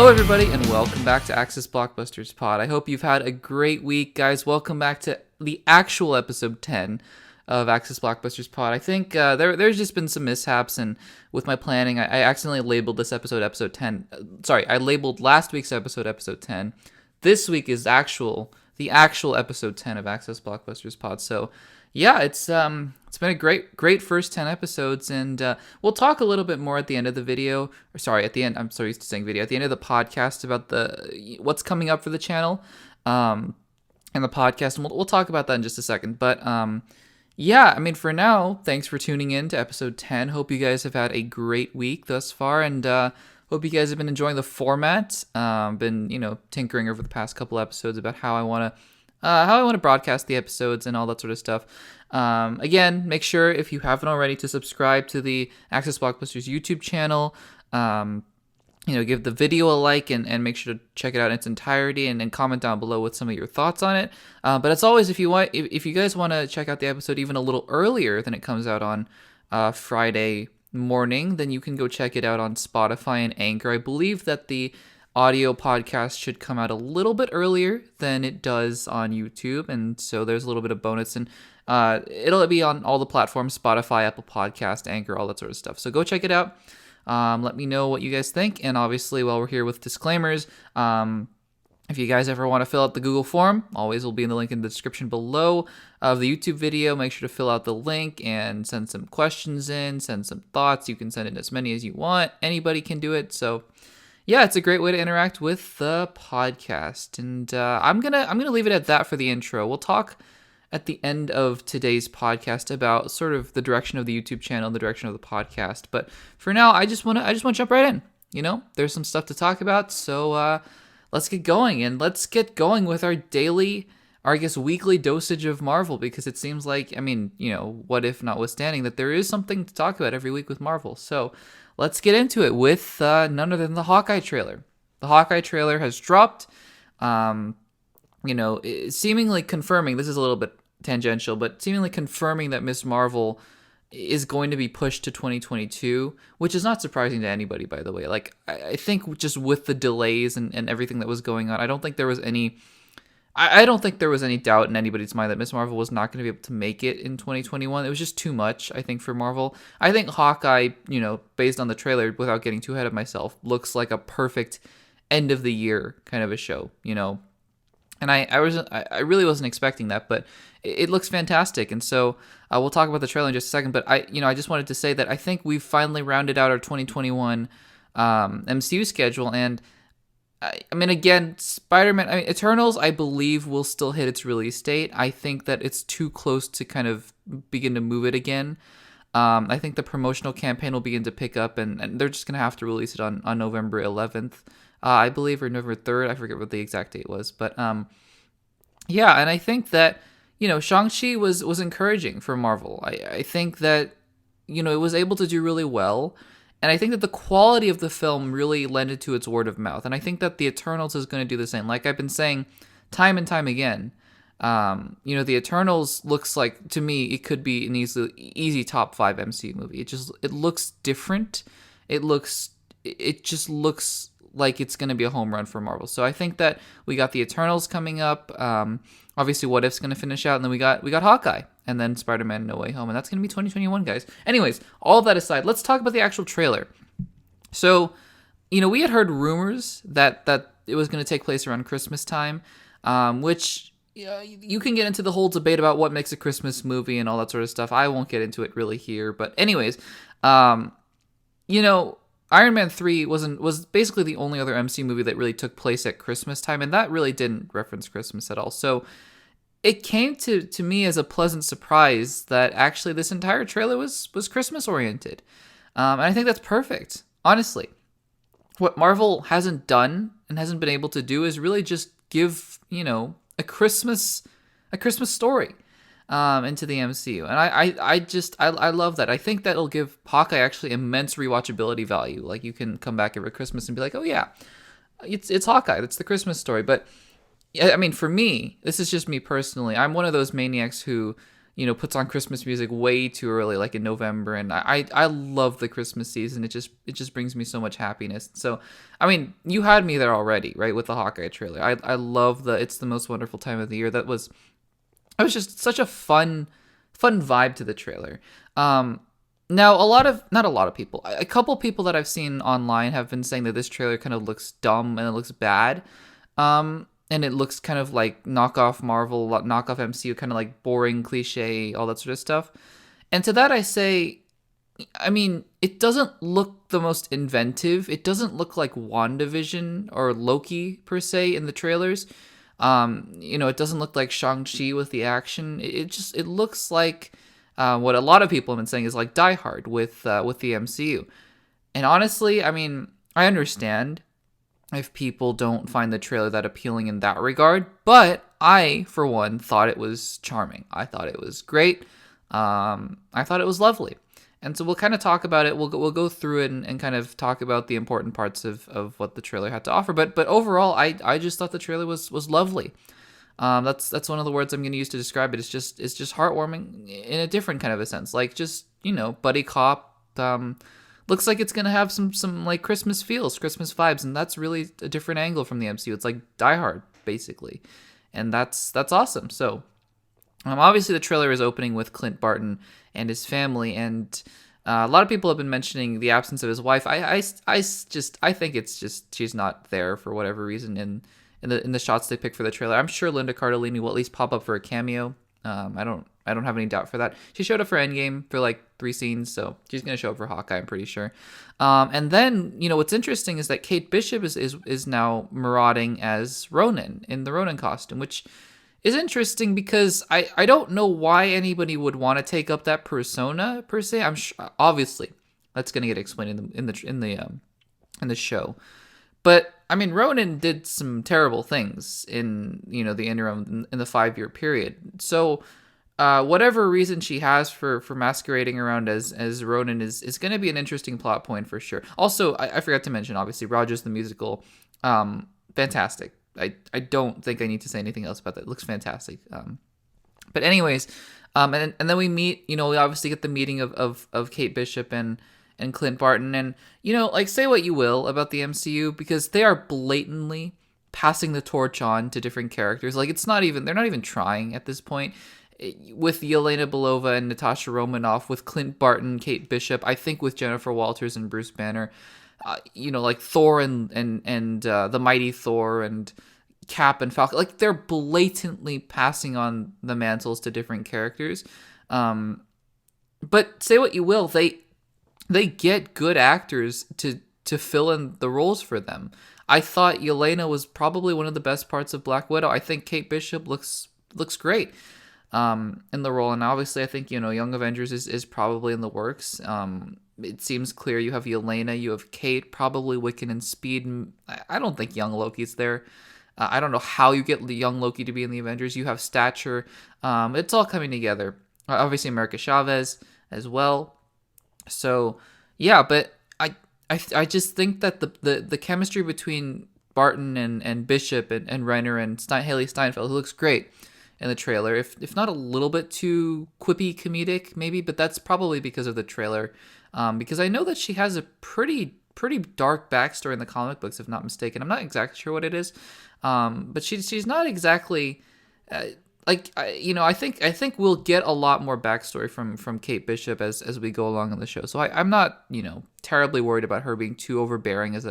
Hello everybody and welcome back to Access Blockbusters Pod. I hope you've had a great week, guys. Welcome back to the actual episode 10 of Access Blockbusters Pod. I think there's just been some mishaps, and with my planning, I accidentally labeled this episode 10. I labeled last week's episode 10. This week is the actual episode 10 of Access Blockbusters Pod. So yeah, it's been a great first 10 episodes, and we'll talk a little bit more at the end of the video. At the end, I'm so used to saying video. At the end of the podcast about what's coming up for the channel, and the podcast, and we'll talk about that in just a second. But yeah, I mean, for now, thanks for tuning in to episode 10. Hope you guys have had a great week thus far, and hope you guys have been enjoying the format. Been tinkering over the past couple episodes about how I want to broadcast the episodes and all that sort of stuff. Again, make sure, if you haven't already, to subscribe to the Access Blockbusters YouTube channel. Give the video a like and make sure to check it out in its entirety and comment down below with some of your thoughts on it. But as always, if you guys want to check out the episode even a little earlier than it comes out on Friday morning, then you can go check it out on Spotify and Anchor. I believe that the audio podcast should come out a little bit earlier than it does on YouTube, and so there's a little bit of bonus, and it'll be on all the platforms: Spotify, Apple Podcast, Anchor, all that sort of stuff. So go check it out. Let me know what you guys think, and obviously, while we're here with disclaimers, if you guys ever want to fill out the Google form, always will be in the link in the description below of the YouTube video. Make sure to fill out the link and send some questions in, send some thoughts. You can send in as many as you want. Anybody can do it. So yeah, it's a great way to interact with the podcast. And I'm gonna leave it at that for the intro. We'll talk at the end of today's podcast about sort of the direction of the YouTube channel, the direction of the podcast. But for now, I just want to jump right in. There's some stuff to talk about, so let's get going. And let's get going with our daily, or I guess weekly dosage of Marvel, because it seems like, what if notwithstanding, that there is something to talk about every week with Marvel. So let's get into it with none other than the Hawkeye trailer. The Hawkeye trailer has dropped, seemingly confirming, this is a little bit tangential, but seemingly confirming that Ms. Marvel is going to be pushed to 2022, which is not surprising to anybody, by the way. Like, I think just with the delays and everything that was going on, I don't think there was any doubt in anybody's mind that Ms. Marvel was not going to be able to make it in 2021. It was just too much, I think, for Marvel. I think Hawkeye, based on the trailer, without getting too ahead of myself, looks like a perfect end of the year kind of a show, And I really wasn't expecting that, but it looks fantastic. And so we'll talk about the trailer in just a second. But I just wanted to say that I think we've finally rounded out our 2021 MCU schedule. And again, Spider-Man, Eternals, I believe, will still hit its release date. I think that it's too close to kind of begin to move it again. I think the promotional campaign will begin to pick up, and they're just going to have to release it on November 11th. I believe, or November 3rd. I forget what the exact date was. But yeah, and I think that, Shang-Chi was encouraging for Marvel. I think that, it was able to do really well. And I think that the quality of the film really lended to its word of mouth. And I think that the Eternals is going to do the same. Like I've been saying time and time again, the Eternals looks like, to me, it could be an easy top 5 MCU movie. It looks different. It just looks like it's going to be a home run for Marvel. So I think that we got the Eternals coming up. Obviously, What If's going to finish out, and then we got Hawkeye, and then Spider-Man No Way Home, and that's going to be 2021, guys. Anyways, all of that aside, let's talk about the actual trailer. So, we had heard rumors that it was going to take place around Christmas time, which you can get into the whole debate about what makes a Christmas movie and all that sort of stuff. I won't get into it really here, but anyways, Iron Man 3 was basically the only other MC movie that really took place at Christmas time, and that really didn't reference Christmas at all. So it came to me as a pleasant surprise that actually this entire trailer was Christmas oriented. And I think that's perfect, honestly. What Marvel hasn't done and hasn't been able to do is really just give, a Christmas story into the MCU. And I love that. I think that'll give Hawkeye actually immense rewatchability value. Like, you can come back every Christmas and be like, oh yeah, it's Hawkeye. That's the Christmas story. But for me, this is just me personally. I'm one of those maniacs who, puts on Christmas music way too early, like in November, and I love the Christmas season. It just brings me so much happiness. So, I mean, you had me there already, right, with the Hawkeye trailer. I love it's the most wonderful time of the year. That was just such a fun vibe to the trailer. Now not a lot of people, a couple people that I've seen online have been saying that this trailer kind of looks dumb and it looks bad. And it looks kind of like knockoff Marvel, knockoff MCU, kind of like boring, cliche, all that sort of stuff. And to that I say, I mean, it doesn't look the most inventive. It doesn't look like WandaVision or Loki per se in the trailers. It doesn't look like Shang-Chi with the action. It looks like what a lot of people have been saying is like Die Hard with the MCU. And honestly, I mean, I understand if people don't find the trailer that appealing in that regard, but I, for one, thought it was charming. I thought it was great. I thought it was lovely. And so we'll kind of talk about it. We'll go through it and kind of talk about the important parts of what the trailer had to offer. But overall, I just thought the trailer was lovely. That's one of the words I'm going to use to describe it. It's just heartwarming in a different kind of a sense. Like just, buddy cop. Looks like it's going to have some like Christmas feels, Christmas vibes, and that's really a different angle from the MCU. It's like Die Hard, basically. And that's awesome. So, obviously the trailer is opening with Clint Barton and his family, and a lot of people have been mentioning the absence of his wife. I think it's just she's not there for whatever reason in the shots they pick for the trailer. I'm sure Linda Cardellini will at least pop up for a cameo. I don't have any doubt for that. She showed up for Endgame for like 3 scenes, so she's gonna show up for Hawkeye, I'm pretty sure. And then what's interesting is that Kate Bishop is now marauding as Ronin in the Ronin costume, which is interesting because I don't know why anybody would want to take up that persona per se. I'm sure, obviously that's gonna get explained in the show. But I mean, Ronin did some terrible things in the interim in the 5-year period. So whatever reason she has for masquerading around as Ronin is going to be an interesting plot point for sure. Also, I forgot to mention, obviously, Rogers the Musical, fantastic. I don't think I need to say anything else about that. It looks fantastic. But anyways, and then we meet. We obviously get the meeting of Kate Bishop and Clint Barton, and like, say what you will about the MCU, because they are blatantly passing the torch on to different characters. Like, they're not even trying at this point. With Yelena Belova and Natasha Romanoff, with Clint Barton, Kate Bishop, I think with Jennifer Walters and Bruce Banner, like Thor and the Mighty Thor and Cap and Falcon, like, they're blatantly passing on the mantles to different characters. But say what you will, they get good actors to fill in the roles for them. I thought Yelena was probably one of the best parts of Black Widow. I think Kate Bishop looks great in the role, and obviously I think Young Avengers is probably in the works. It seems clear you have Yelena, you have Kate, probably Wiccan and Speed. I don't think young Loki's there. I don't know how you get the young Loki to be in the Avengers. You have Stature. It's all coming together. Obviously America Chavez as well. So yeah, but I just think that the chemistry between Barton and Bishop and Reiner and Haley Steinfeld, who looks great in the trailer, if not a little bit too quippy comedic maybe, but that's probably because of the trailer, because I know that she has a pretty dark backstory in the comic books, if not mistaken. I'm not exactly sure what it is, but she's not exactly I think we'll get a lot more backstory from Kate Bishop as we go along in the show. So I'm not terribly worried about her being too overbearing as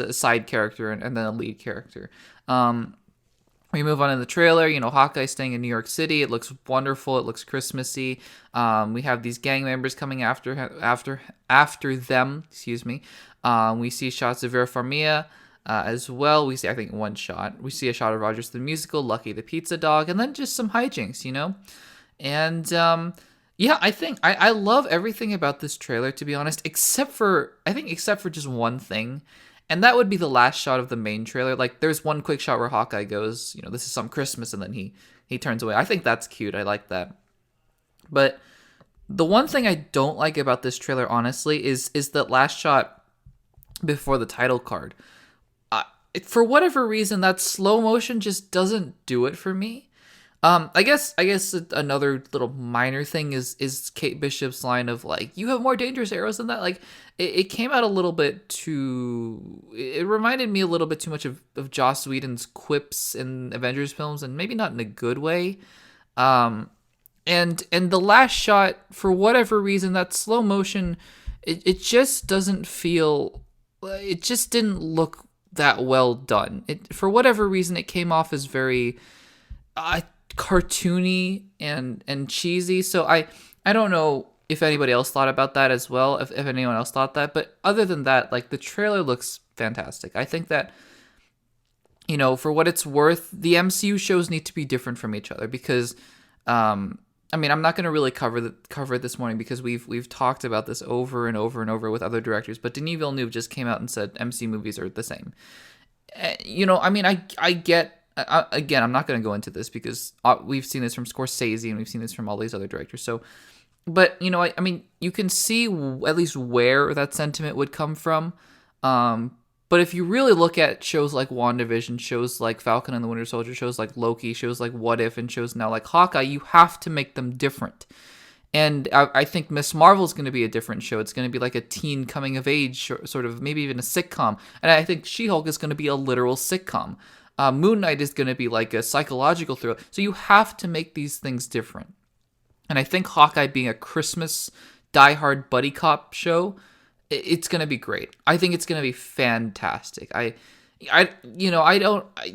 a side character and then a lead character. We move on in the trailer. Hawkeye staying in New York City. It looks wonderful. It looks Christmassy. We have these gang members coming after them. Excuse me. We see shots of Vera Farmiga as well. We see, I think, one shot. We see a shot of Rogers the Musical, Lucky the Pizza Dog, and then just some hijinks, And yeah, I think I love everything about this trailer, to be honest, except for just one thing. And that would be the last shot of the main trailer. Like, there's one quick shot where Hawkeye goes, this is some Christmas, and then he turns away. I think that's cute. I like that. But the one thing I don't like about this trailer, honestly, is that last shot before the title card. For whatever reason, that slow motion just doesn't do it for me. I guess another little minor thing is Kate Bishop's line of like, you have more dangerous arrows than that. Like, it came out a little bit too. It reminded me a little bit too much of Joss Whedon's quips in Avengers films, and maybe not in a good way. Um, and the last shot, for whatever reason, that slow motion, it just doesn't feel. It just didn't look that well done. It, for whatever reason, it came off as very uh, cartoony and cheesy. So I don't know if anybody else thought about that as well. If anyone else thought that, but other than that, like, the trailer looks fantastic. I think that, for what it's worth, the MCU shows need to be different from each other because, I mean, I'm not going to really cover it this morning because we've talked about this over and over and over with other directors. But Denis Villeneuve just came out and said MC movies are the same. I mean, I get. Again, I'm not going to go into this because we've seen this from Scorsese and we've seen this from all these other directors. So, but I mean, you can see at least where that sentiment would come from. But if you really look at shows like WandaVision, shows like Falcon and the Winter Soldier, shows like Loki, shows like What If, and shows now like Hawkeye, you have to make them different. And I think Miss Marvel is going to be a different show. It's going to be like a teen coming of age, sort of, maybe even a sitcom. And I think She-Hulk is going to be a literal sitcom. Moon Knight is going to be like a psychological thriller. So you have to make these things different. And I think Hawkeye being a Christmas diehard buddy cop show, it's going to be great. I think it's going to be fantastic.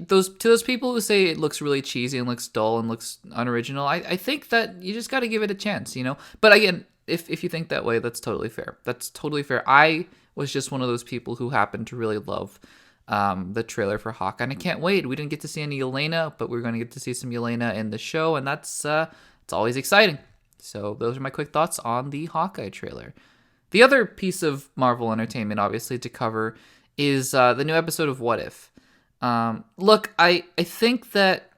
Those people who say it looks really cheesy and looks dull and looks unoriginal, I think that you just got to give it a chance, But again, if you think that way, that's totally fair. That's totally fair. I was just one of those people who happened to really love the trailer for Hawkeye, and I can't wait. We didn't get to see any Yelena, but we're going to get to see some Yelena in the show, and that's it's always exciting. So those are my quick thoughts on the Hawkeye trailer. The other piece of Marvel Entertainment, obviously, to cover is the new episode of What If. Look, I think that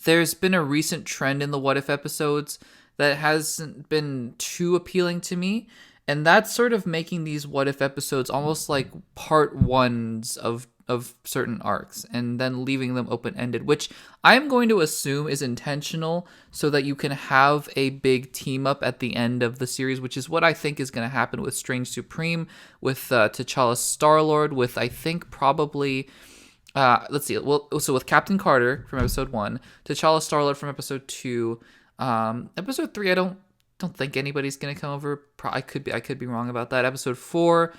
there's been a recent trend in the What If episodes that hasn't been too appealing to me, and that's sort of making these What If episodes almost like part ones of certain arcs and then leaving them open-ended, which I'm going to assume is intentional so that you can have a big team up at the end of the series, which is what I think is going to happen with Strange Supreme, with T'Challa Star-Lord, with I think probably let's see, well, so with Captain Carter from episode 1, T'Challa Star-Lord from episode 2, episode 3 I don't think anybody's going to come over. I could be wrong about that. Episode 4,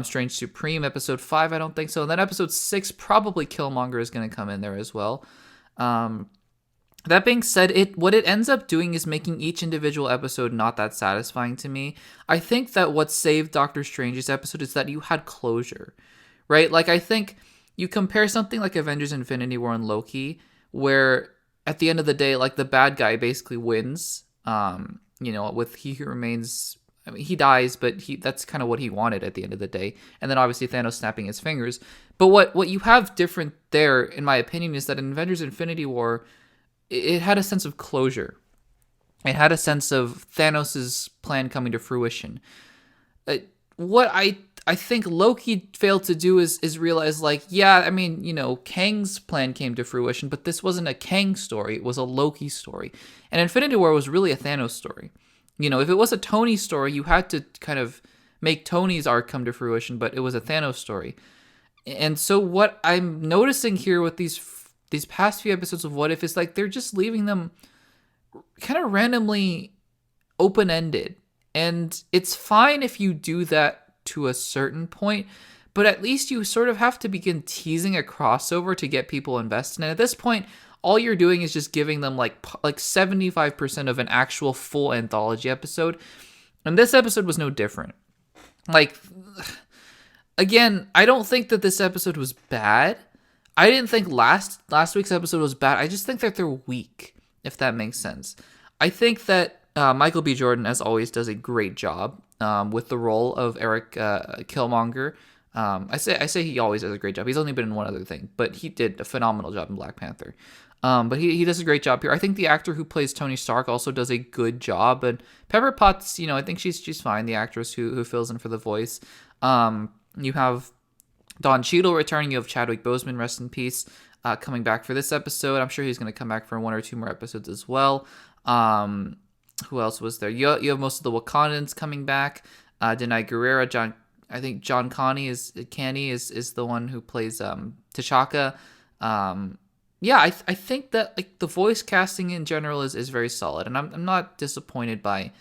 Strange Supreme. Episode 5, I don't think so. And then episode 6, probably Killmonger is going to come in there as well. That being said, what it ends up doing is making each individual episode not that satisfying to me. I think that what saved Doctor Strange's episode is that you had closure, right? Like, I think you compare something like Avengers Infinity War and Loki, where at the end of the day, like, the bad guy basically wins, with He Who Remains. I mean, he dies, but that's kind of what he wanted at the end of the day. And then obviously Thanos snapping his fingers. But what you have different there, in my opinion, is that in Avengers Infinity War, it had a sense of closure. It had a sense of Thanos' plan coming to fruition. What I think Loki failed to do is realize, like, yeah, I mean, Kang's plan came to fruition, but this wasn't a Kang story. It was a Loki story. And Infinity War was really a Thanos story. If it was a Tony story, you had to kind of make Tony's arc come to fruition, but it was a Thanos story. And so what I'm noticing here with these past few episodes of What If is, like, they're just leaving them kind of randomly open-ended. And it's fine if you do that to a certain point, but at least you sort of have to begin teasing a crossover to get people invested. And at this point, all you're doing is just giving them like 75% of an actual full anthology episode. And this episode was no different. Like, again, I don't think that this episode was bad. I didn't think last week's episode was bad. I just think that they're weak, if that makes sense. I think that Michael B. Jordan, as always, does a great job with the role of Eric Killmonger. I say he always does a great job. He's only been in one other thing, but he did a phenomenal job in Black Panther. But he does a great job here. I think the actor who plays Tony Stark also does a good job. And Pepper Potts, I think she's fine, the actress who fills in for the voice. You have Don Cheadle returning. You have Chadwick Boseman, rest in peace. coming back for this episode. I'm sure he's going to come back for 1 or 2 more episodes as well. Who else was there? You have most of the Wakandans coming back. Denai Guerrera, I think John Canny is the one who plays T'Chaka. Yeah, I think that like the voice casting in general is very solid, and I'm not disappointed by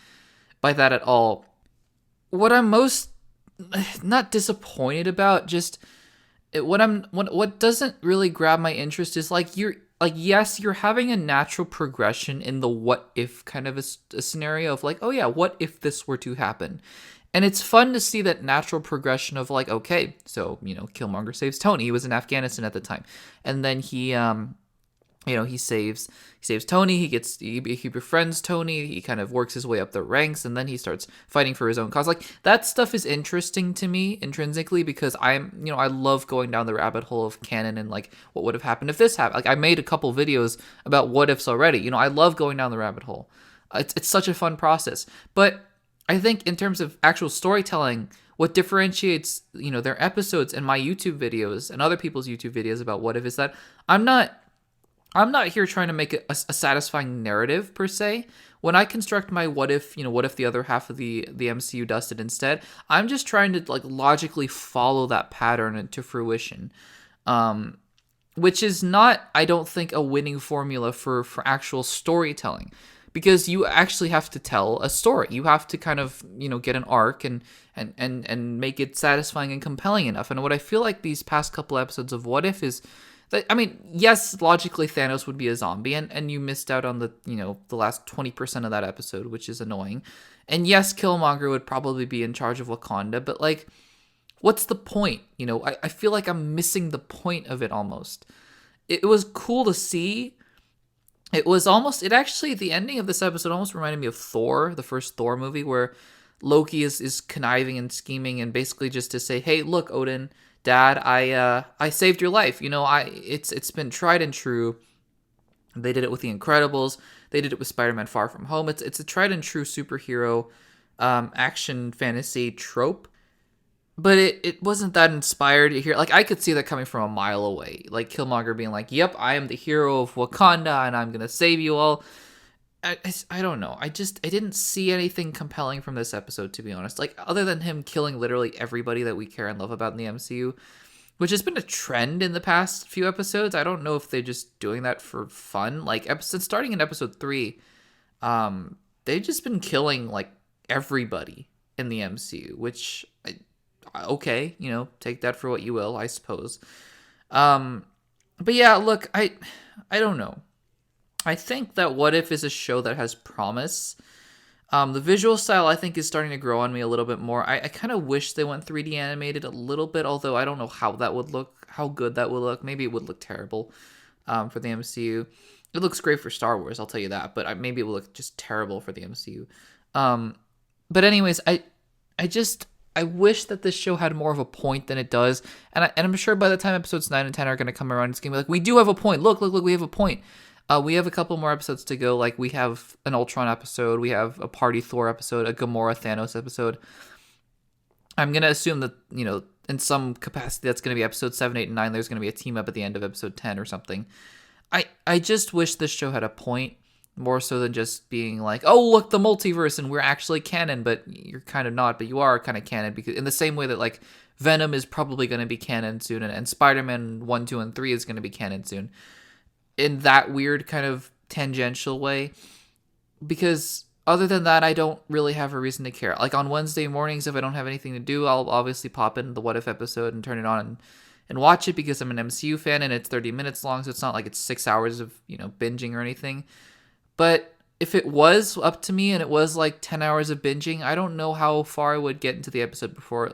that at all. What I'm most not disappointed about, just what doesn't really grab my interest is like yes, you're having a natural progression in the what if kind of a scenario of like, oh yeah, what if this were to happen? And it's fun to see that natural progression of like, okay, so, Killmonger saves Tony. He was in Afghanistan at the time. And then he saves Tony. He befriends Tony. He kind of works his way up the ranks, and then he starts fighting for his own cause. Like, that stuff is interesting to me intrinsically, because I love going down the rabbit hole of canon and like what would have happened if this happened. Like, I made a couple videos about what ifs already. I love going down the rabbit hole. It's such a fun process. But I think in terms of actual storytelling, what differentiates, their episodes and my YouTube videos and other people's YouTube videos about what if is that I'm not here trying to make a satisfying narrative per se. When I construct my what if the other half of the MCU does it instead, I'm just trying to like logically follow that pattern into fruition. Which is not, I don't think, a winning formula for actual storytelling. Because you actually have to tell a story. You have to kind of, get an arc and make it satisfying and compelling enough. And what I feel like these past couple episodes of What If is that, yes, logically Thanos would be a zombie, and you missed out on the last 20% of that episode, which is annoying. And yes, Killmonger would probably be in charge of Wakanda, but like, what's the point? I feel like I'm missing the point of it almost. It was cool to see. It actually, the ending of this episode almost reminded me of Thor, the first Thor movie, where Loki is conniving and scheming and basically just to say, hey, look, Odin, Dad, I saved your life. It's been tried and true. They did it with The Incredibles. They did it with Spider-Man Far From Home. It's a tried and true superhero action fantasy trope. But it wasn't that inspired here. Like, I could see that coming from a mile away. Like, Killmonger being like, yep, I am the hero of Wakanda, and I'm going to save you all. I don't know. I didn't see anything compelling from this episode, to be honest. Like, other than him killing literally everybody that we care and love about in the MCU, which has been a trend in the past few episodes. I don't know if they're just doing that for fun. Like, starting in episode 3, they've just been killing, like, everybody in the MCU, which... okay, take that for what you will, I suppose. But yeah, look, I don't know. I think that What If is a show that has promise. The visual style, I think, is starting to grow on me a little bit more. I kind of wish they went 3D animated a little bit, although I don't know how that would look, how good that would look. Maybe it would look terrible for the MCU. It looks great for Star Wars, I'll tell you that, but maybe it will look just terrible for the MCU. But anyways, I wish that this show had more of a point than it does. And I'm sure by the time episodes 9 and 10 are going to come around, it's going to be like, we do have a point. Look, we have a point. We have a couple more episodes to go. Like, we have an Ultron episode. We have a Party Thor episode, a Gamora Thanos episode. I'm going to assume that, in some capacity, that's going to be episode 7, 8, and 9. There's going to be a team up at the end of episode 10 or something. I just wish this show had a point. More so than just being like, oh, look, the multiverse, and we're actually canon, but you're kind of not, but you are kind of canon, because in the same way that, like, Venom is probably going to be canon soon, and Spider-Man 1, 2, and 3 is going to be canon soon. In that weird kind of tangential way. Because other than that, I don't really have a reason to care. Like, on Wednesday mornings, if I don't have anything to do, I'll obviously pop in the What If episode and turn it on and watch it, because I'm an MCU fan, and it's 30 minutes long, so it's not like it's 6 hours of, binging or anything. But if it was up to me and it was like 10 hours of binging, I don't know how far I would get into the episode before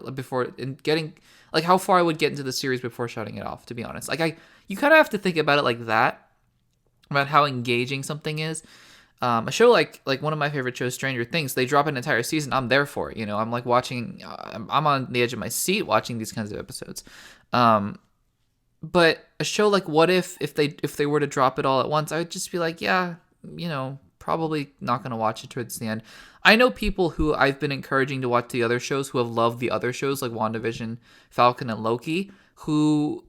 getting, like, how far I would get into the series before shutting it off, to be honest. Like, you kind of have to think about it like that, about how engaging something is. A show like one of my favorite shows, Stranger Things, they drop an entire season, I'm there for it, I'm like watching, I'm on the edge of my seat watching these kinds of episodes. But a show like What If they were to drop it all at once, I would just be like, yeah, probably not going to watch it towards the end. I know people who I've been encouraging to watch the other shows who have loved the other shows like WandaVision, Falcon, and Loki, who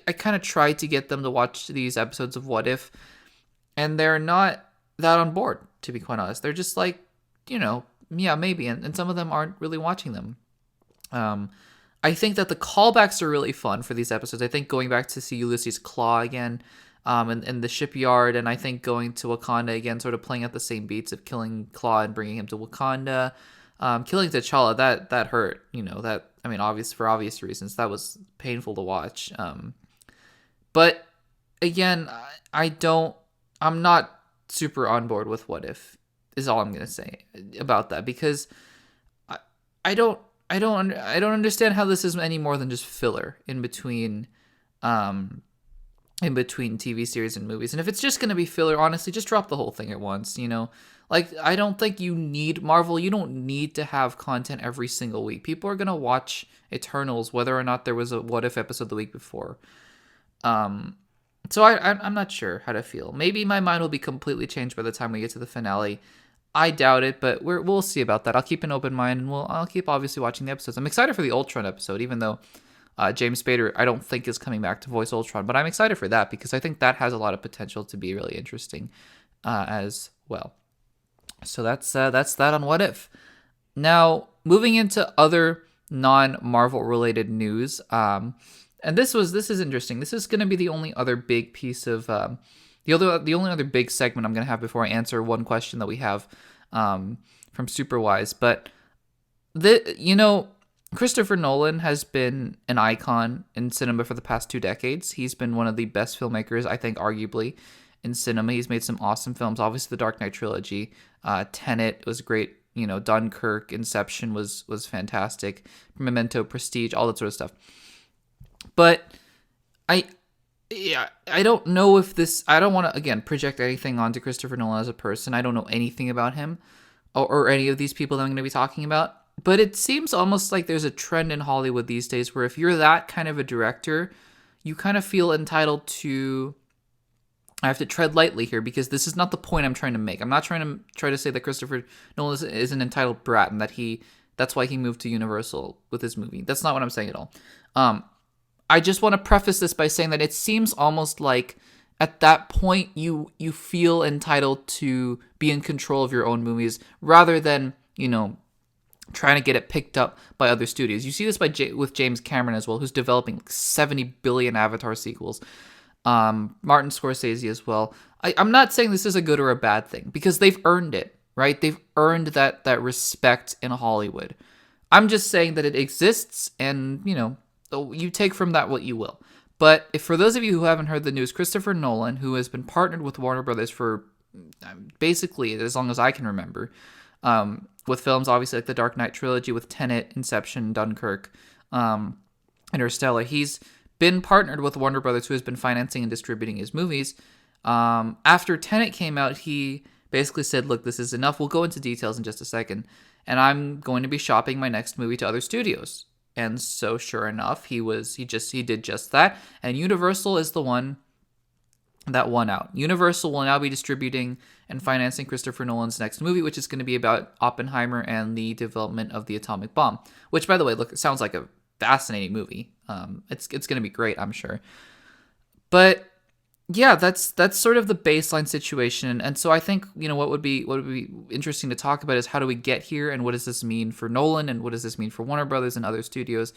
I kind of tried to get them to watch these episodes of What If, and they're not that on board, to be quite honest. They're just like, yeah, maybe, and some of them aren't really watching them. I think that the callbacks are really fun for these episodes. I think going back to see Ulysses Claw again, in the shipyard, and I think going to Wakanda again, sort of playing at the same beats of killing Claw and bringing him to Wakanda. Killing T'Challa, that hurt, for obvious reasons. That was painful to watch. But again, I'm not super on board with What If, is all I'm going to say about that, because I don't understand how this is any more than just filler in between TV series and movies. And if it's just going to be filler, honestly, just drop the whole thing at once, I don't think you need Marvel. You don't need to have content every single week. People are going to watch Eternals whether or not there was a What If episode the week before. So I'm not sure how to feel. Maybe my mind will be completely changed by the time we get to the finale. I doubt it, but we'll see about that. I'll keep an open mind, and I'll keep obviously watching the episodes. I'm excited for the Ultron episode, even though James Spader I don't think is coming back to voice Ultron, but I'm excited for that because I think that has a lot of potential to be really interesting as well. So that's that on What If. Now moving into other non-Marvel related news, and this is interesting. This is going to be the only other big piece of the only other big segment I'm going to have before I answer one question that we have from Superwise. But Christopher Nolan has been an icon in cinema for the past 2 decades. He's been one of the best filmmakers, I think, arguably, in cinema. He's made some awesome films. Obviously, the Dark Knight trilogy, Tenet was great. Dunkirk, Inception was fantastic. Memento, Prestige, all that sort of stuff. But I don't know if this. I don't want to again project anything onto Christopher Nolan as a person. I don't know anything about him or any of these people that I'm going to be talking about. But it seems almost like there's a trend in Hollywood these days where if you're that kind of a director, you kind of feel entitled to. I have to tread lightly here because this is not the point I'm trying to make. I'm not trying to say that Christopher Nolan is an entitled brat and that's why he moved to Universal with his movie. That's not what I'm saying at all. I just want to preface this by saying that it seems almost like at that point you feel entitled to be in control of your own movies rather than, trying to get it picked up by other studios. You see this with James Cameron as well, who's developing 70 billion Avatar sequels. Martin Scorsese as well. I'm not saying this is a good or a bad thing because they've earned it, right? They've earned that respect in Hollywood. I'm just saying that it exists and, you take from that what you will. But if for those of you who haven't heard the news, Christopher Nolan, who has been partnered with Warner Brothers for basically as long as I can remember, with films obviously like the Dark Knight trilogy, with Tenet, Inception, Dunkirk, Interstellar, he's been partnered with Warner Brothers, who has been financing and distributing his movies. After Tenet came out, he basically said, look, this is enough. We'll go into details in just a second. And I'm going to be shopping my next movie to other studios. And so sure enough, he did just that. And Universal is the one that won out. Universal will now be distributing and financing Christopher Nolan's next movie, which is going to be about Oppenheimer and the development of the atomic bomb. Which, by the way, look, it sounds like a fascinating movie. It's going to be great, I'm sure. But yeah, that's sort of the baseline situation. And so I think, what would be interesting to talk about is how do we get here and what does this mean for Nolan and what does this mean for Warner Brothers and other studios?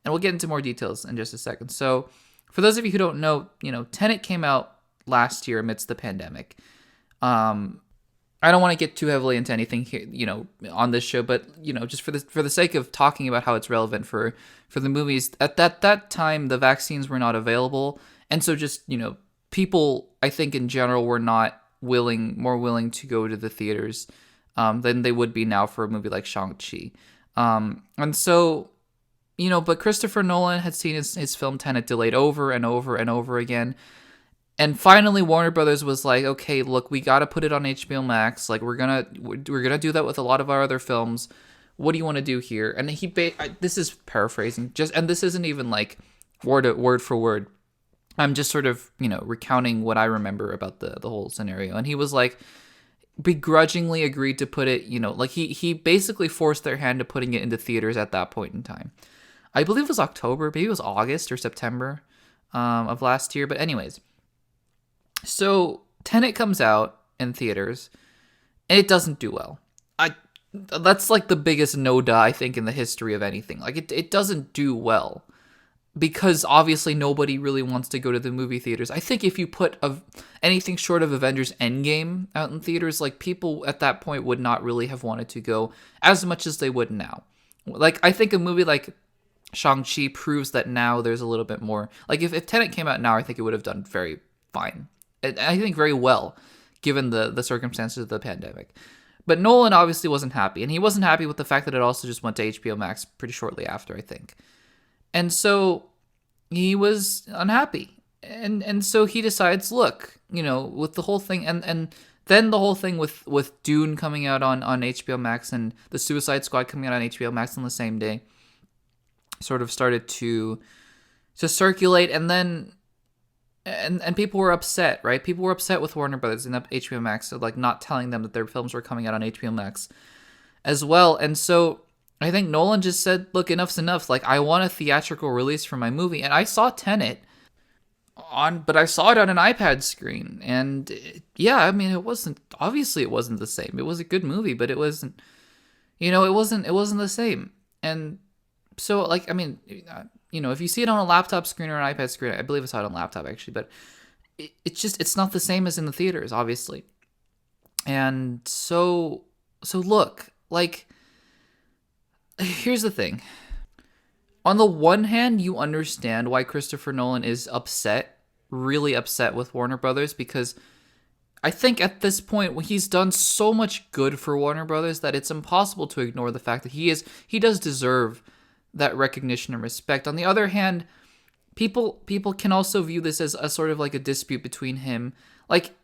And we'll get into more details in just a second. So for those of you who don't know, Tenet came out last year amidst the pandemic. I don't want to get too heavily into anything here, on this show, but just for the sake of talking about how it's relevant for the movies, at that time the vaccines were not available, and so just people, I think in general, were not more willing to go to the theaters than they would be now for a movie like Shang-Chi, and so but Christopher Nolan had seen his film Tenet delayed over and over and over again. And finally, Warner Brothers was like, okay, look, we got to put it on HBO Max. Like, we're gonna do that with a lot of our other films. What do you want to do here? And this is paraphrasing, and this isn't even like word for word. I'm just sort of, recounting what I remember about the whole scenario. And he was like, begrudgingly agreed to put it, like he basically forced their hand to putting it into theaters at that point in time. I believe it was October, maybe it was August or September. of last year. But anyways, so Tenet comes out in theaters, and it doesn't do well. That's like the biggest no-da, I think, in the history of anything. Like, it doesn't do well. Because obviously nobody really wants to go to the movie theaters. I think if you put anything short of Avengers Endgame out in theaters, like, people at that point would not really have wanted to go as much as they would now. Like, I think a movie like Shang-Chi proves that now there's a little bit more. Like, if Tenet came out now, I think it would have done very fine. I think very well, given the circumstances of the pandemic. But Nolan obviously wasn't happy, and he wasn't happy with the fact that it also just went to HBO Max pretty shortly after, I think. And so he was unhappy. And so he decides, look, with the whole thing, and then the whole thing with Dune coming out on HBO Max and the Suicide Squad coming out on HBO Max on the same day sort of started to circulate, and then and people were upset, right? People were upset with Warner Brothers and HBO Max, so like not telling them that their films were coming out on HBO Max as well. And so I think Nolan just said, look, enough's enough. Like, I want a theatrical release for my movie. And I saw Tenet but I saw it on an iPad screen. And yeah, I mean, it wasn't the same. It was a good movie, but it wasn't, it wasn't the same. And so, like, I mean, if you see it on a laptop screen or an iPad screen, I believe I saw it on a laptop actually, but it's not the same as in the theaters, obviously. And so look, like, here's the thing. On the one hand, you understand why Christopher Nolan is really upset with Warner Brothers, because I think at this point he's done so much good for Warner Brothers that it's impossible to ignore the fact that he does deserve that recognition and respect. On the other hand, people can also view this as a sort of like a dispute between him, like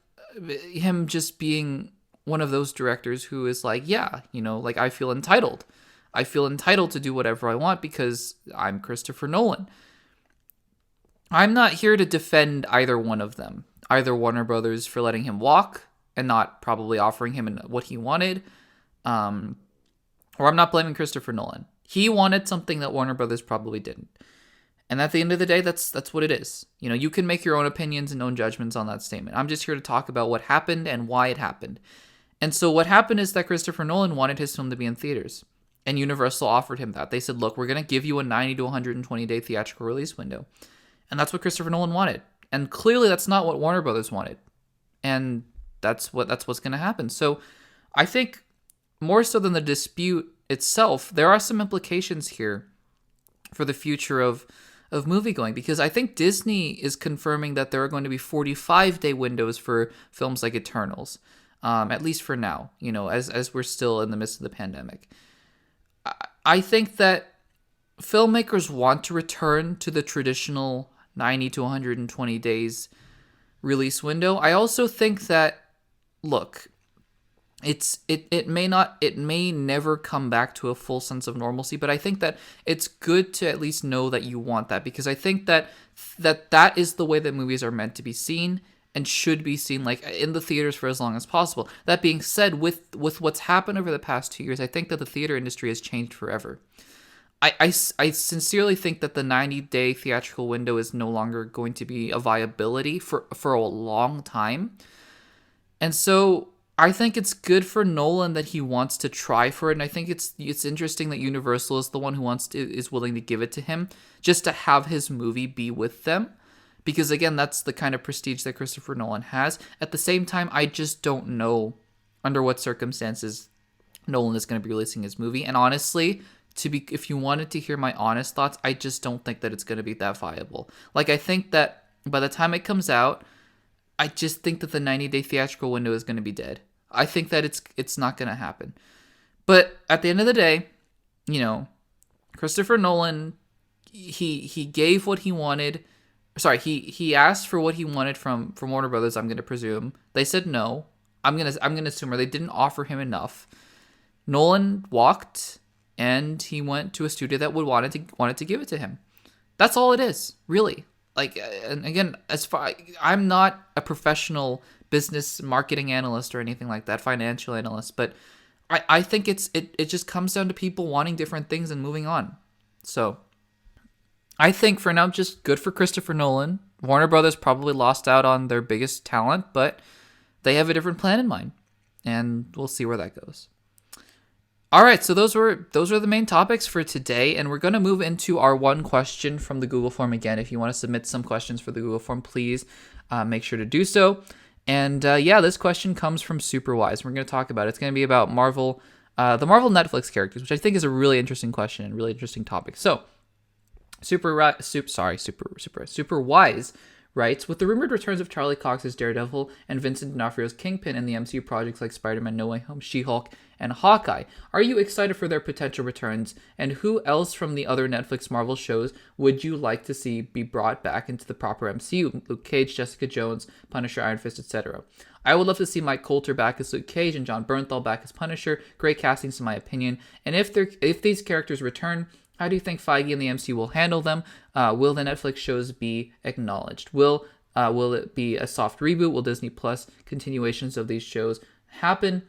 him just being one of those directors who is like, yeah, like, I feel entitled to do whatever I want because I'm Christopher Nolan. I'm not here to defend either one of them. Either Warner Brothers for letting him walk and not probably offering him what he wanted, or I'm not blaming Christopher Nolan. He wanted something that Warner Brothers probably didn't. And at the end of the day, that's what it is. You can make your own opinions and own judgments on that statement. I'm just here to talk about what happened and why it happened. And so what happened is that Christopher Nolan wanted his film to be in theaters. And Universal offered him that. They said, look, we're going to give you a 90 to 120 day theatrical release window. And that's what Christopher Nolan wanted. And clearly that's not what Warner Brothers wanted. And that's what's going to happen. So I think more so than the dispute itself, there are some implications here for the future of moviegoing, because I think Disney is confirming that there are going to be 45-day windows for films like Eternals, at least for now, as we're still in the midst of the pandemic. I think that filmmakers want to return to the traditional 90 to 120 days release window. I also think that, look, it may never come back to a full sense of normalcy, but I think that it's good to at least know that you want that, because I think that is the way that movies are meant to be seen and should be seen, like, in the theaters for as long as possible. That being said, with what's happened over the past 2 years, I think that the theater industry has changed forever. I sincerely think that the 90-day theatrical window is no longer going to be a viability for a long time. And so I think it's good for Nolan that he wants to try for it, and I think it's interesting that Universal is the one who is willing to give it to him, just to have his movie be with them. Because, again, that's the kind of prestige that Christopher Nolan has. At the same time, I just don't know under what circumstances Nolan is going to be releasing his movie. And honestly, if you wanted to hear my honest thoughts, I just don't think that it's going to be that viable. Like, I think that by the time it comes out, I just think that the 90-day theatrical window is going to be dead. I think that it's not going to happen. But at the end of the day, Christopher Nolan, he gave what he wanted. Sorry, he asked for what he wanted from Warner Brothers, I'm going to presume. They said no. I'm going to assume, or they didn't offer him enough. Nolan walked, and he went to a studio that wanted to give it to him. That's all it is, really. Like, and again, I'm not a professional business marketing analyst or anything like that, financial analyst, but I think it just comes down to people wanting different things and moving on. So I think for now, just good for Christopher Nolan. Warner Brothers probably lost out on their biggest talent, but they have a different plan in mind, and we'll see where that goes. All right, so those were the main topics for today, and we're going to move into our one question from the Google form again. If you want to submit some questions for the Google form, please make sure to do so. And this question comes from Superwise. We're going to talk about it. It's going to be about Marvel, the Marvel Netflix characters, which I think is a really interesting question and really interesting topic. So, Superwise writes, with the rumored returns of Charlie Cox's Daredevil and Vincent D'Onofrio's Kingpin in the MCU projects like Spider-Man No Way Home, She-Hulk, and Hawkeye, are you excited for their potential returns? And who else from the other Netflix Marvel shows would you like to see be brought back into the proper MCU? Luke Cage, Jessica Jones, Punisher, Iron Fist, etc. I would love to see Mike Coulter back as Luke Cage and John Bernthal back as Punisher. Great castings in my opinion. And if these characters return, how do you think Feige and the MCU will handle them? Will the Netflix shows be acknowledged? Will it be a soft reboot? Will Disney Plus continuations of these shows happen?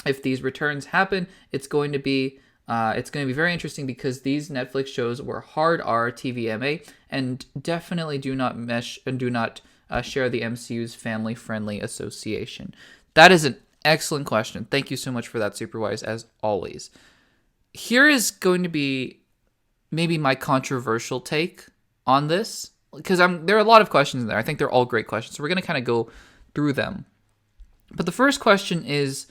If these returns happen, it's going to be very interesting because these Netflix shows were hard R TVMA and definitely do not mesh and do not share the MCU's family-friendly association. That is an excellent question. Thank you so much for that, Superwise, as always. Here is going to be maybe my controversial take on this, because there are a lot of questions in there. I think they're all great questions, so we're going to kind of go through them. But the first question is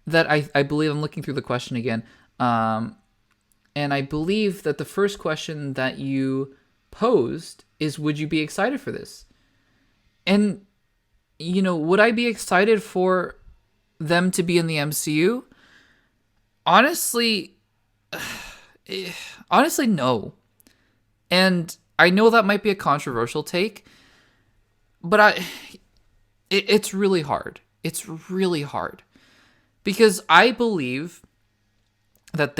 that I believe, I'm looking through the question again, and I believe that the first question that you posed is, would you be excited for this? And, would I be excited for them to be in the MCU? Honestly, no. And I know that might be a controversial take, but it's really hard. It's really hard. Because I believe that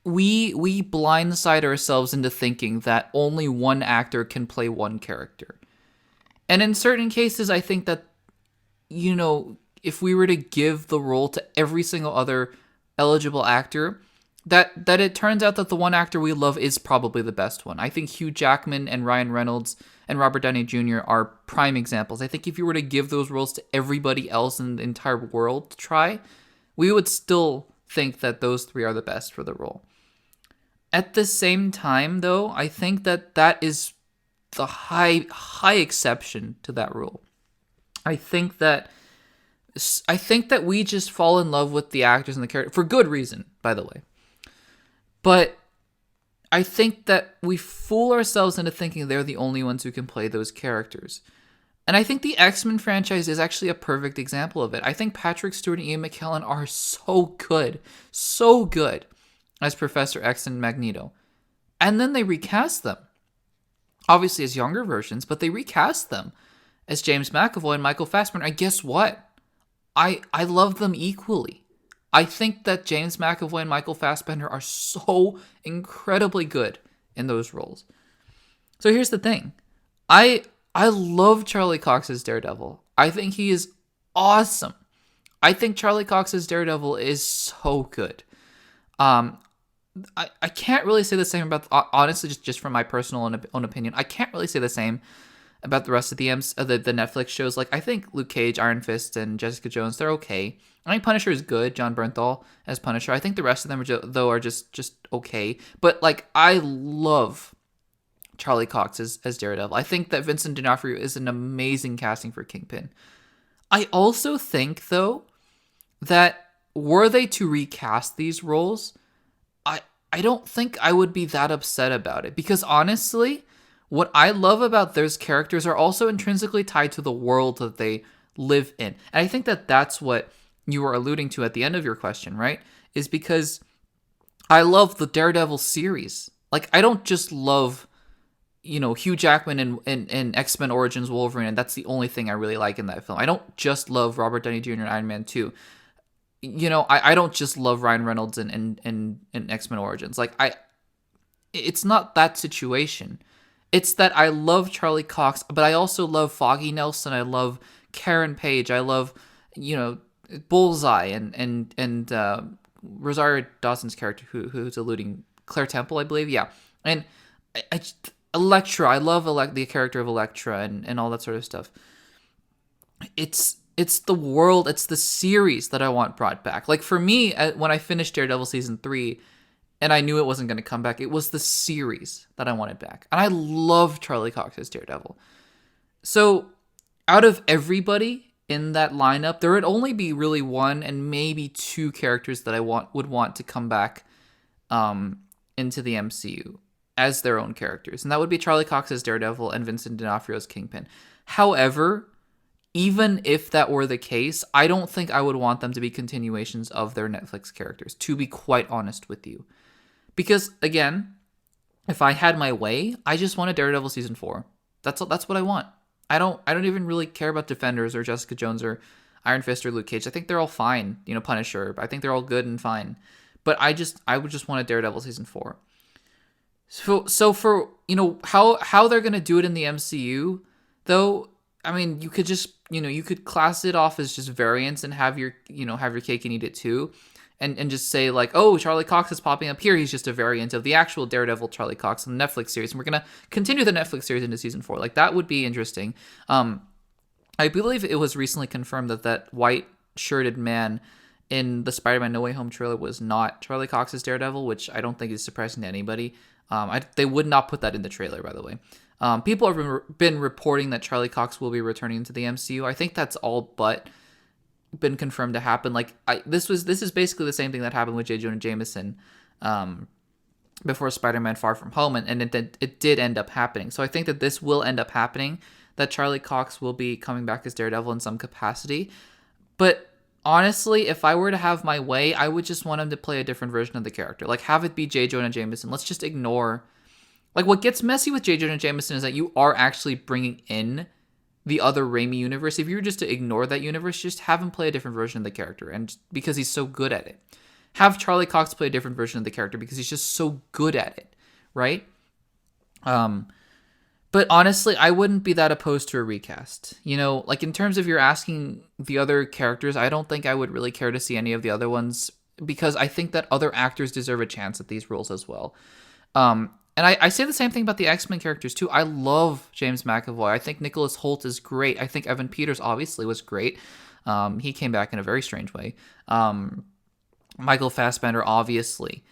we blindside ourselves into thinking that only one actor can play one character. And in certain cases, I think that, if we were to give the role to every single other eligible actor, that it turns out that the one actor we love is probably the best one. I think Hugh Jackman and Ryan Reynolds and Robert Downey Jr. are prime examples. I think if you were to give those roles to everybody else in the entire world to try, we would still think that those three are the best for the role. At the same time, though, I think that is the high exception to that rule. I think that we just fall in love with the actors and the character for good reason, by the way. But I think that we fool ourselves into thinking they're the only ones who can play those characters. And I think the X-Men franchise is actually a perfect example of it. I think Patrick Stewart and Ian McKellen are so good as Professor X and Magneto. And then they recast them. Obviously as younger versions, but they recast them as James McAvoy and Michael Fassbender. And guess what? I love them equally. I think that James McAvoy and Michael Fassbender are so incredibly good in those roles. So here's the thing. I love Charlie Cox's Daredevil. I think he is awesome. I think Charlie Cox's Daredevil is so good. I can't really say the same about, honestly, just from my personal own opinion, I can't really say the same about the rest of the Netflix shows. Like, I think Luke Cage, Iron Fist, and Jessica Jones, they're okay. I think Punisher is good, John Bernthal as Punisher. I think the rest of them are just okay. But, like, I love Charlie Cox as Daredevil. I think that Vincent D'Onofrio is an amazing casting for Kingpin. I also think, though, that were they to recast these roles, I don't think I would be that upset about it. Because, honestly, what I love about those characters are also intrinsically tied to the world that they live in. And I think that that's what you were alluding to at the end of your question, right? Is because I love the Daredevil series. Like, I don't just love, Hugh Jackman and X-Men Origins Wolverine, and that's the only thing I really like in that film. I don't just love Robert Downey Jr. and Iron Man 2. I don't just love Ryan Reynolds and X-Men Origins. Like, it's not that situation. It's that I love Charlie Cox, but I also love Foggy Nelson. I love Karen Page. I love, Bullseye and Rosario Dawson's character, who's alluding, Claire Temple, I believe. Yeah, And Elektra, I love the character of Elektra and all that sort of stuff. It's the world, it's the series that I want brought back. Like for me, when I finished Daredevil season 3, and I knew it wasn't going to come back, it was the series that I wanted back. And I love Charlie Cox as Daredevil. So out of everybody in that lineup, there would only be really one and maybe two characters that I would want to come back into the MCU as their own characters. And that would be Charlie Cox as Daredevil and Vincent D'Onofrio as Kingpin. However, even if that were the case, I don't think I would want them to be continuations of their Netflix characters, to be quite honest with you. Because, again, if I had my way, I just want a Daredevil season 4. That's what I want. I don't even really care about Defenders or Jessica Jones or Iron Fist or Luke Cage. I think they're all fine. Punisher. I think they're all good and fine. But I would just want a Daredevil season 4. So for, how they're going to do it in the MCU, though, I mean, you could just, you could class it off as just variants and have your cake and eat it too. And just say like, oh, Charlie Cox is popping up here. He's just a variant of the actual Daredevil Charlie Cox on the Netflix series. And we're going to continue the Netflix series into season 4. Like, that would be interesting. I believe it was recently confirmed that white shirted man in the Spider-Man No Way Home trailer was not Charlie Cox's Daredevil, which I don't think is surprising to anybody. They would not put that in the trailer, by the way. People have been reporting that Charlie Cox will be returning to the MCU. I think that's all but been confirmed to happen. Like, this is basically the same thing that happened with J. Jonah Jameson before Spider-Man Far From Home, and it did end up happening. So I think that this will end up happening, that Charlie Cox will be coming back as Daredevil in some capacity. But honestly, if I were to have my way, I would just want him to play a different version of the character. Like, have it be J. Jonah Jameson. Let's just ignore... Like, what gets messy with J. Jonah Jameson is that you are actually bringing in the other Raimi universe. If you were just to ignore that universe, just have him play a different version of the character, and because he's so good at it. Have Charlie Cox play a different version of the character because he's just so good at it, right? But honestly, I wouldn't be that opposed to a recast. Like, in terms of you're asking the other characters, I don't think I would really care to see any of the other ones, because I think that other actors deserve a chance at these roles as well. And I say the same thing about the X-Men characters, too. I love James McAvoy. I think Nicholas Hoult is great. I think Evan Peters obviously was great. He came back in a very strange way. Michael Fassbender, obviously.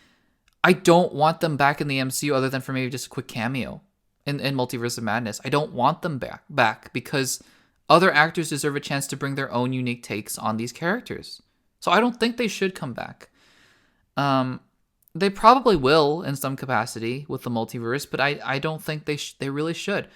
I don't want them back in the MCU other than for maybe just a quick cameo in Multiverse of Madness. I don't want them back because other actors deserve a chance to bring their own unique takes on these characters. So I don't think they should come back. They probably will in some capacity with the multiverse, but I don't think they really should.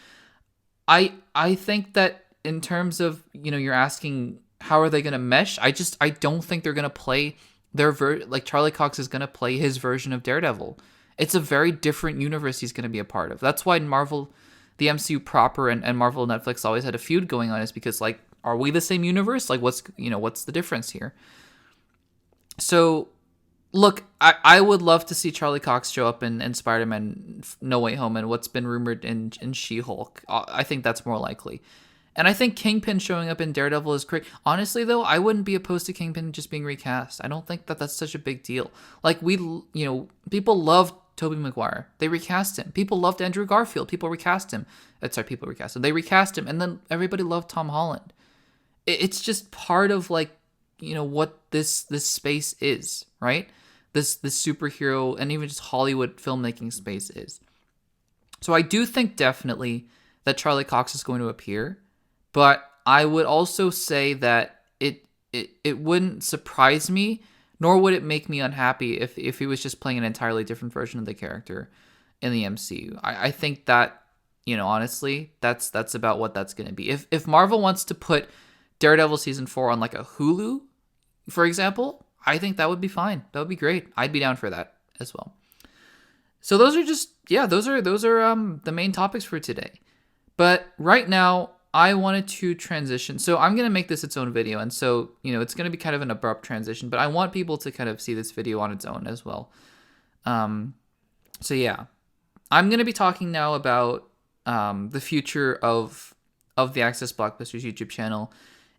I think that in terms of, you're asking how are they going to mesh? I don't think they're going to play like Charlie Cox is going to play his version of Daredevil. It's a very different universe he's going to be a part of. That's why Marvel, the MCU proper and Marvel Netflix always had a feud going on, is because, like, are we the same universe? Like, what's the difference here? So, look, I would love to see Charlie Cox show up in Spider-Man No Way Home and what's been rumored in She-Hulk. I think that's more likely. And I think Kingpin showing up in Daredevil is great. Honestly, though, I wouldn't be opposed to Kingpin just being recast. I don't think that that's such a big deal. Like, people loved Tobey Maguire. They recast him. People loved Andrew Garfield. People recast him. People recast him. They recast him, and then everybody loved Tom Holland. It's just part of, like, what this space is, right? This superhero and even just Hollywood filmmaking space is. So I do think definitely that Charlie Cox is going to appear, but I would also say that it wouldn't surprise me, nor would it make me unhappy if he was just playing an entirely different version of the character in the MCU. I think that, honestly, that's about what that's going to be. If Marvel wants to put Daredevil season 4 on like a Hulu, for example, I think that would be fine. That would be great. I'd be down for that as well. So those are the main topics for today. But right now, I wanted to transition. So I'm going to make this its own video. And so, it's going to be kind of an abrupt transition, but I want people to kind of see this video on its own as well. So yeah, I'm going to be talking now about the future of the Access Blockbusters YouTube channel.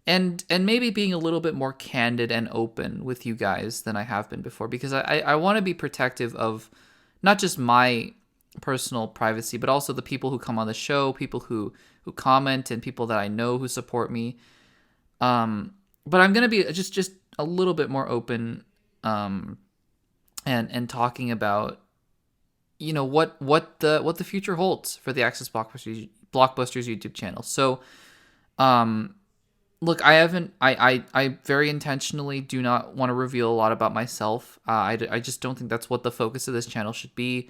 And maybe being a little bit more candid and open with you guys than I have been before, because I want to be protective of not just my personal privacy, but also the people who come on the show, people who comment, and people that I know who support me. But I'm gonna be just a little bit more open, and talking about, what the future holds for the Access Blockbusters YouTube channel. So, look, I very intentionally do not want to reveal a lot about myself. I just don't think that's what the focus of this channel should be.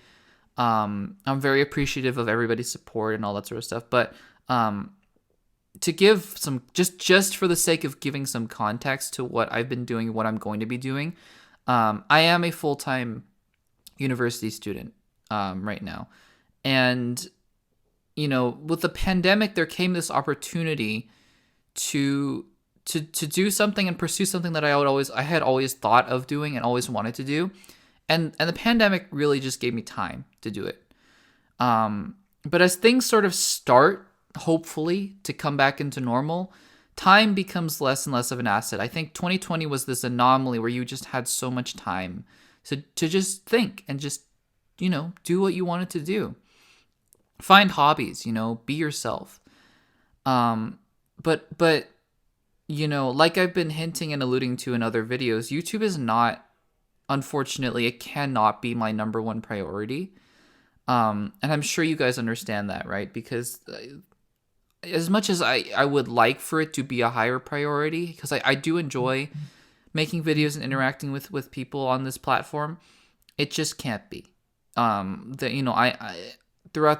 I'm very appreciative of everybody's support and all that sort of stuff, but to give some, just for the sake of giving some context to what I've been doing, what I'm going to be doing, I am a full-time university student right now, and with the pandemic, there came this opportunity to do something and pursue something that I had always thought of doing and always wanted to do, and the pandemic really just gave me time to do it. But as things sort of start, hopefully, to come back into normal, time becomes less and less of an asset. I think 2020 was this anomaly where you just had so much time to just think and just, do what you wanted to do. Find hobbies, be yourself. But like I've been hinting and alluding to in other videos, YouTube is not, unfortunately, it cannot be my number one priority. And I'm sure you guys understand that, right? Because as much as I would like for it to be a higher priority, because I do enjoy making videos and interacting with people on this platform, it just can't be. Throughout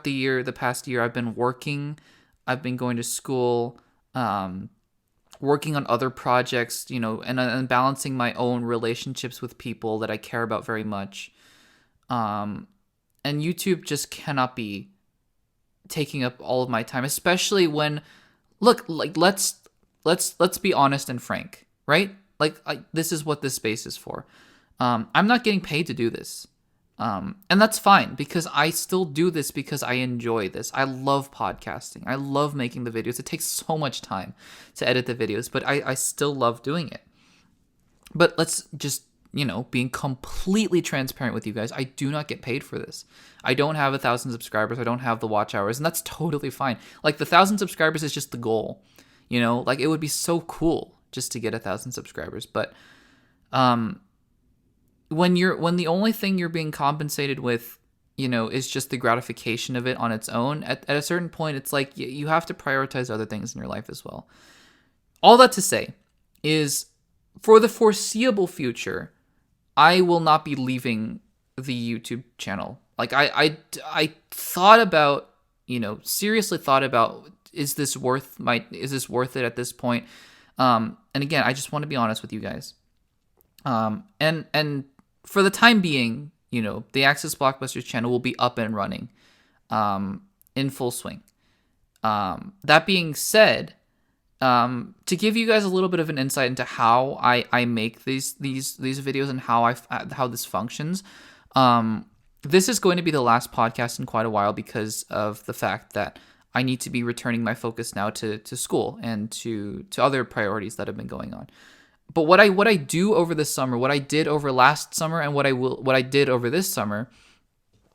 the past year, I've been working, I've been going to school, working on other projects, and balancing my own relationships with people that I care about very much. And YouTube just cannot be taking up all of my time, especially when, look, like, let's be honest and frank, right? Like, this is what this space is for. I'm not getting paid to do this. And that's fine, because I still do this because I enjoy this. I love podcasting. I love making the videos. It takes so much time to edit the videos, but I still love doing it. But let's just, being completely transparent with you guys, I do not get paid for this. I don't have 1,000 subscribers. I don't have the watch hours, and that's totally fine. Like, the 1,000 subscribers is just the goal, like, it would be so cool just to get 1,000 subscribers. But, when the only thing you're being compensated with, is just the gratification of it on its own, at a certain point, it's like you have to prioritize other things in your life as well. All that to say is, for the foreseeable future, I will not be leaving the YouTube channel. Like, I thought about, seriously thought about, is this worth it at this point? And again, I just want to be honest with you guys. And for the time being, the Access Blockbusters channel will be up and running, in full swing. That being said, to give you guys a little bit of an insight into how I make these videos and how this functions, this is going to be the last podcast in quite a while because of the fact that I need to be returning my focus now to school and to other priorities that have been going on. But what I do over this summer, what I did over last summer, and what I did over this summer,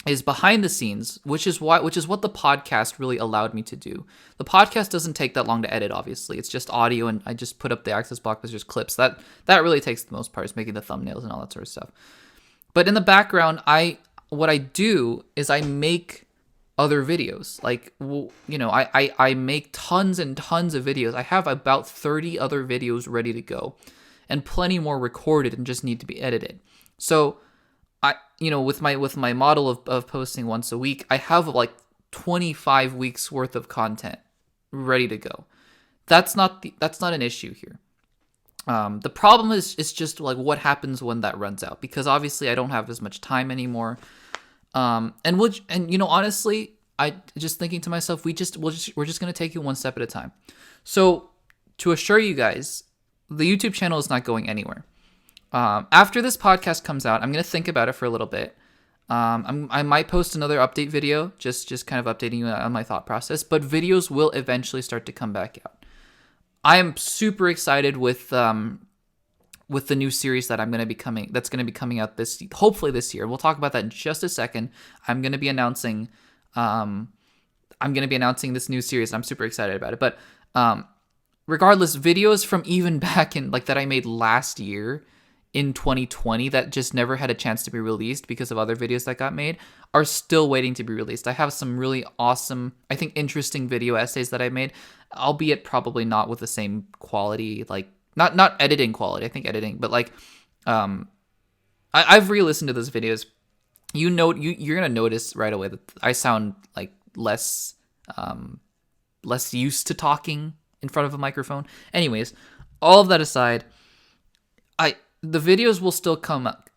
is behind the scenes, which is what the podcast really allowed me to do. The podcast doesn't take that long to edit, obviously. It's just audio, and I just put up the Access Blockbusters clips. That really takes the most part, is making the thumbnails and all that sort of stuff. But in the background, what I do is I make other videos. Like, I make tons and tons of videos. I have about 30 other videos ready to go, and plenty more recorded and just need to be edited. So with my model of posting once a week, I have like 25 weeks worth of content ready to go. That's not an issue here. The problem is just like what happens when that runs out, because obviously I don't have as much time anymore. Honestly, I just thinking to myself, we're just going to take it one step at a time. So to assure you guys, the YouTube channel is not going anywhere. After this podcast comes out, I'm going to think about it for a little bit. I might post another update video, just kind of updating you on my thought process, but videos will eventually start to come back out. I am super excited with with the new series that's going to be coming out hopefully this year. We'll talk about that in just a second. I'm going to be announcing this new series. I'm super excited about it. But regardless, videos from even back in like that I made last year in 2020 that just never had a chance to be released because of other videos that got made are still waiting to be released. I have some really awesome, I think interesting video essays that I made, albeit probably not with the same quality, like not editing quality. I think editing, but like I've re-listened to those videos. You're gonna notice right away that I sound like less used to talking in front of a microphone. Anyways, all of that aside, the videos will still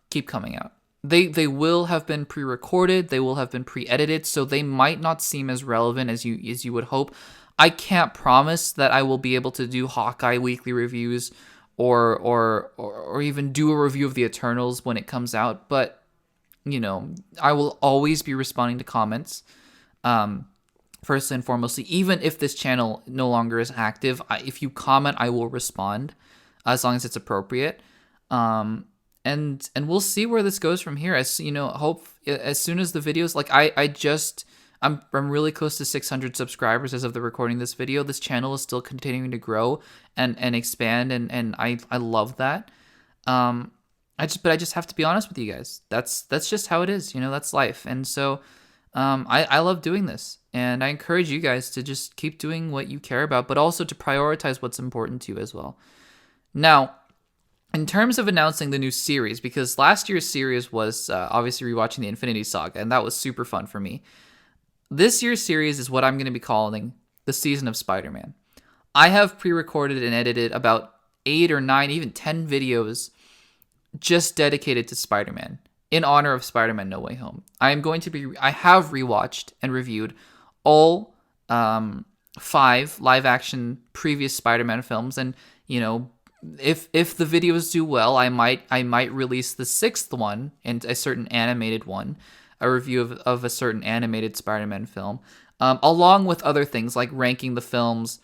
keep coming out. They will have been pre-recorded, they will have been pre-edited, so they might not seem as relevant as you would hope. I can't promise that I will be able to do Hawkeye weekly reviews or even do a review of the Eternals when it comes out, but I will always be responding to comments. First and foremost, even if this channel no longer is active, if you comment, I will respond as long as it's appropriate. And we'll see where this goes from here. As hope as soon as the videos, like I'm really close to 600 subscribers as of the recording of this video. This channel is still continuing to grow and expand, and I love that. I just have to be honest with you guys. That's just how it is. That's life. And so I love doing this, and I encourage you guys to just keep doing what you care about, but also to prioritize what's important to you as well. Now, in terms of announcing the new series, because last year's series was obviously rewatching the Infinity Saga, and that was super fun for me. This year's series is what I'm going to be calling the Season of Spider-Man. I have pre-recorded and edited about 8 or 9, even 10 videos just dedicated to Spider-Man in honor of Spider-Man No Way Home. I have rewatched and reviewed all 5 live-action previous Spider-Man films, and if the videos do well, I might release the 6th one and a certain animated one, a review of a certain animated Spider-Man film, along with other things like ranking the films,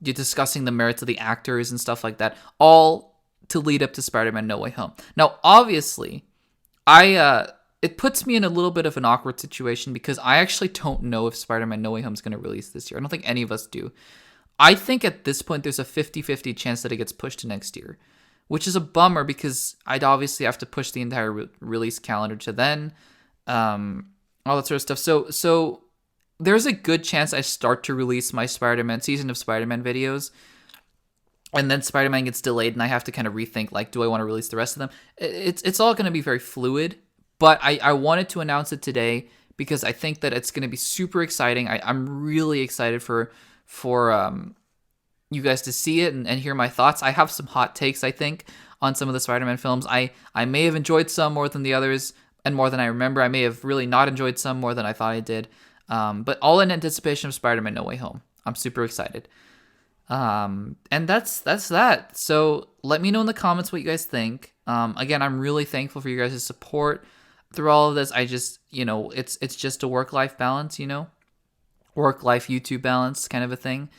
discussing the merits of the actors and stuff like that, all to lead up to Spider-Man No Way Home. Now, obviously, it puts me in a little bit of an awkward situation because I actually don't know if Spider-Man No Way Home is going to release this year. I don't think any of us do. I think at this point there's a 50-50 chance that it gets pushed to next year, which is a bummer because I'd obviously have to push the entire release calendar to then, all that sort of stuff. So there's a good chance I start to release my Season of Spider-Man videos, and then Spider-Man gets delayed and I have to kind of rethink, like, do I want to release the rest of them? It's all going to be very fluid, but I wanted to announce it today because I think that it's going to be super exciting. I'm really excited for you guys to see it and hear my thoughts. I have some hot takes, I think, on some of the Spider-Man films. I may have enjoyed some more than the others and more than I remember. I may have really not enjoyed some more than I thought I did. But all in anticipation of Spider-Man No Way Home. I'm super excited. And that's that. So let me know in the comments what you guys think. Again, I'm really thankful for you guys' support through all of this. I just, it's just a work-life balance, work-life YouTube balance kind of a thing.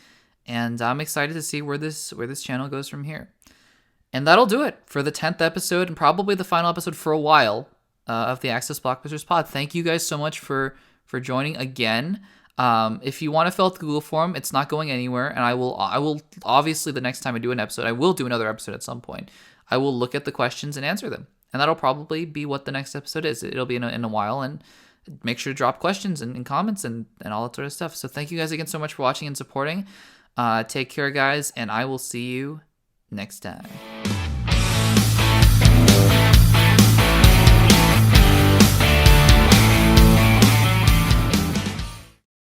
And I'm excited to see where this channel goes from here. And that'll do it for the 10th episode and probably the final episode for a while of the Access Blockbusters pod. Thank you guys so much for joining again. If you want to fill out the Google form, it's not going anywhere. And I will obviously the next time I do an episode, I will do another episode at some point. I will look at the questions and answer them. And that'll probably be what the next episode is. It'll be in a while, and make sure to drop questions and comments and all that sort of stuff. So thank you guys again so much for watching and supporting. Take care, guys, and I will see you next time.